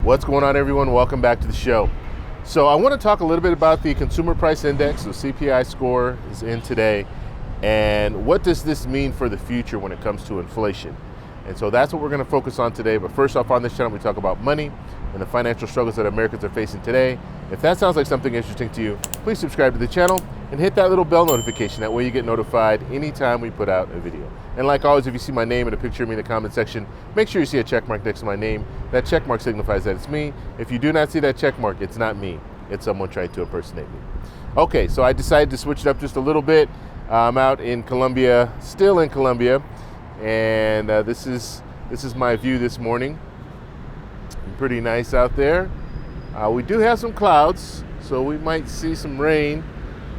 What's going on, everyone? Welcome back to the show. So I want to talk a little bit about the Consumer Price Index. The CPI score is in today, and what does this mean for the future when it comes to inflation? And so that's what we're going to focus on today. But first off, on this channel, we talk about money and the financial struggles that Americans are facing today. If that sounds like something interesting to you, please subscribe to the channel and hit that little bell notification. That way you get notified anytime we put out a video. And like always, if you see my name and a picture of me in the comment section, make sure you see a check mark next to my name. That check mark signifies that it's me. If you do not see that check mark, it's not me. It's someone trying to impersonate me. Okay, so I decided to switch it up just a little bit. I'm out in Colombia, still in Colombia, and this is my view this morning. Pretty nice out there. We do have some clouds, so we might see some rain,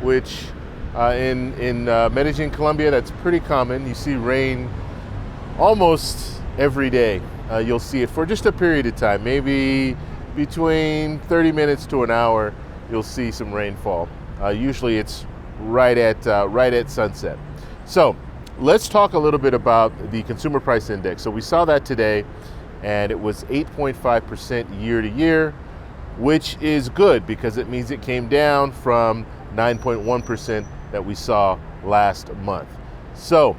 which in Medellin, Colombia, that's pretty common. You see rain almost every day. You'll see it for just a period of time, maybe between 30 minutes to an hour. You'll see some rainfall. Usually it's right at sunset. So let's talk a little bit about the Consumer Price Index. So we saw that today, and it was 8.5% year to year, which is good because it means it came down from 9.1% that we saw last month. So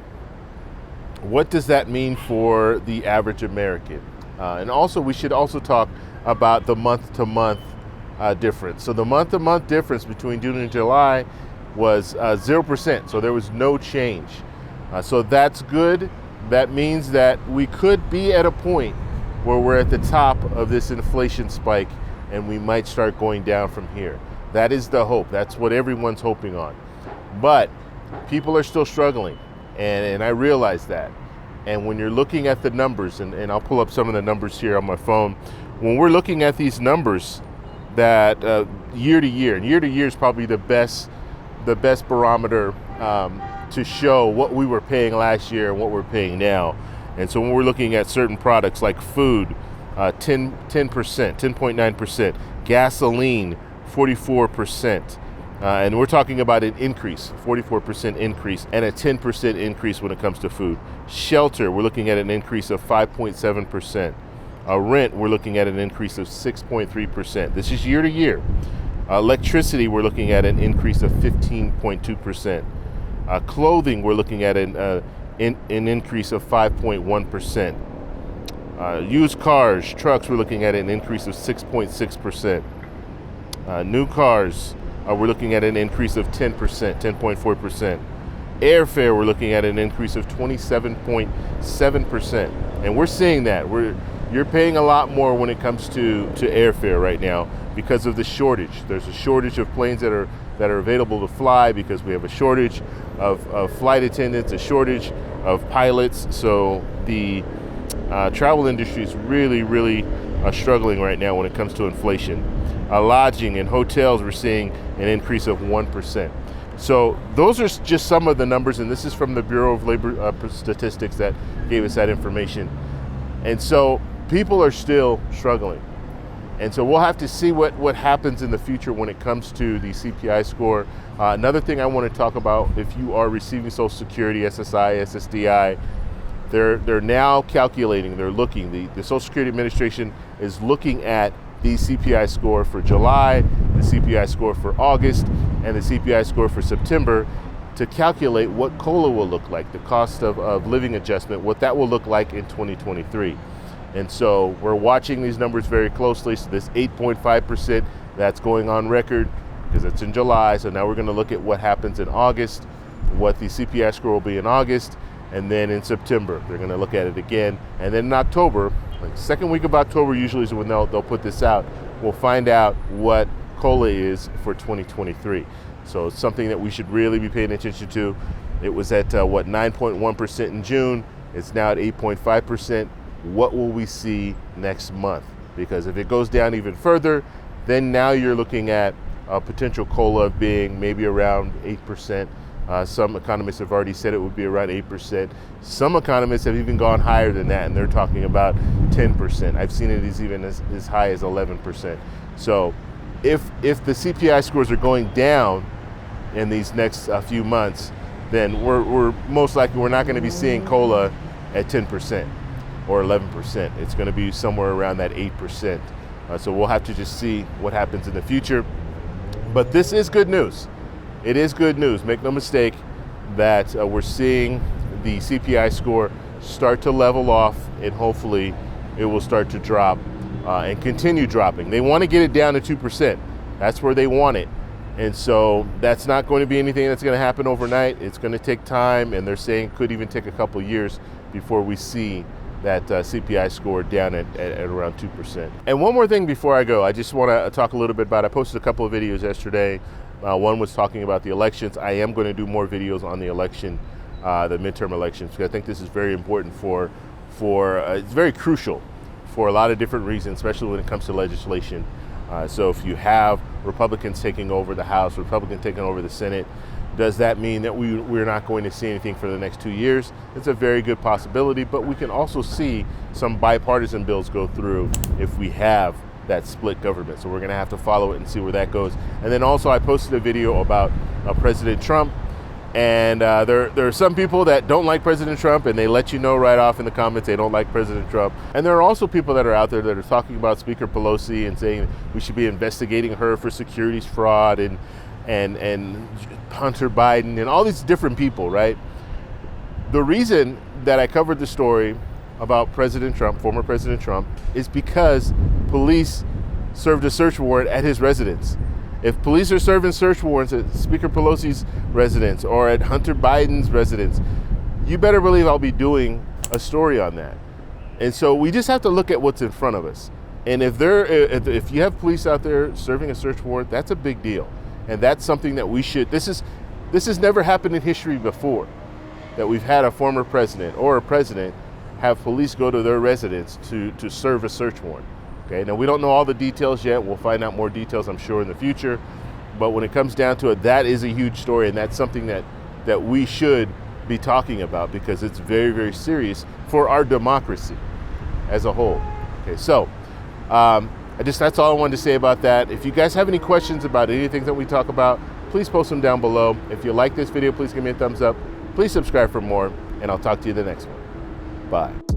what does that mean for the average American? And also, we should also talk about the month-to-month difference. So the month-to-month difference between June and July was 0%, so there was no change. So that's good. That means that we could be at a point where we're at the top of this inflation spike and we might start going down from here. That is the hope. That's what everyone's hoping on. But people are still struggling, and I realize that. And when you're looking at the numbers, and I'll pull up some of the numbers here on my phone, when we're looking at these numbers that year to year, and year to year is probably the best barometer to show what we were paying last year and what we're paying now. And so when we're looking at certain products like food, 10.9%, gasoline, 44%, and we're talking about an increase, 44% increase, and a 10% increase when it comes to food. Shelter, we're looking at an increase of 5.7%. Rent, we're looking at an increase of 6.3%. This is year to year. Electricity, we're looking at an increase of 15.2%. Clothing, we're looking at an increase of 5.1%. Used cars, trucks, we're looking at an increase of 6.6%. New cars, we're looking at an increase of 10%, 10.4%. Airfare, we're looking at an increase of 27.7%. And we're seeing that. You're paying a lot more when it comes to airfare right now because of the shortage. There's a shortage of planes that are available to fly because we have a shortage of flight attendants, a shortage of pilots. So the travel industry is really struggling right now when it comes to inflation. Lodging and hotels, we're seeing an increase of 1%. So those are just some of the numbers, and this is from the Bureau of Labor Statistics that gave us that information. And so people are still struggling. And so we'll have to see what happens in the future when it comes to the CPI score. Another thing I want to talk about, if you are receiving Social Security, SSI, SSDI, they're now calculating, they're looking, the Social Security Administration is looking at the CPI score for July, the CPI score for August, and the CPI score for September to calculate what COLA will look like, the cost of living adjustment, what that will look like in 2023. And so we're watching these numbers very closely. So this 8.5%, that's going on record because it's in July. So now we're going to look at what happens in August, what the CPI score will be in August, and then in September, they're going to look at it again. And then in October, like second week of October usually is when they'll put this out. We'll find out what COLA is for 2023. So it's something that we should really be paying attention to. It was at 9.1% in June. It's now at 8.5%. What will we see next month? Because if it goes down even further, then now you're looking at a potential COLA of being maybe around 8%. Some economists have already said it would be around 8%. Some economists have even gone higher than that, and they're talking about 10%. I've seen it even as high as 11%. So if the CPI scores are going down in these next few months, then we're most likely we're not going to be seeing COLA at 10% or 11%. It's going to be somewhere around that 8% So we'll have to just see what happens in the future. But this is good news. It is good news. Make no mistake that we're seeing the CPI score start to level off, and hopefully it will start to drop and continue dropping. They want to get it down to 2%. That's where they want it. And so that's not going to be anything that's going to happen overnight. It's going to take time, and they're saying it could even take a couple years before we see that CPI score down at around 2%. And one more thing before I go, I just want to talk a little bit about, I posted a couple of videos yesterday. One was talking about the elections. I am going to do more videos on the election, the midterm elections, because I think this is very important it's very crucial for a lot of different reasons, especially when it comes to legislation. So if you have Republicans taking over the House, Republicans taking over the Senate, does that mean that we're not going to see anything for the next 2 years? It's a very good possibility, but we can also see some bipartisan bills go through if we have that split government. So we're going to have to follow it and see where that goes. And then also I posted a video about President Trump, and there are some people that don't like President Trump, and they let you know right off in the comments they don't like President Trump. And there are also people that are out there that are talking about Speaker Pelosi and saying we should be investigating her for securities fraud and Hunter Biden and all these different people, right? The reason that I covered the story about President Trump, former President Trump, is because police served a search warrant at his residence. If police are serving search warrants at Speaker Pelosi's residence or at Hunter Biden's residence, you better believe I'll be doing a story on that. And so we just have to look at what's in front of us. And if you have police out there serving a search warrant, that's a big deal. And that's something that we should, this has never happened in history before, that we've had a former president or a president have police go to their residence to serve a search warrant. Okay, now we don't know all the details yet. We'll find out more details, I'm sure, in the future. But when it comes down to it, that is a huge story, and that's something that we should be talking about, because it's very, very serious for our democracy as a whole. Okay, so that's all I wanted to say about that. If you guys have any questions about anything that we talk about, please post them down below. If you like this video, please give me a thumbs up. Please subscribe for more, and I'll talk to you in the next one. Bye.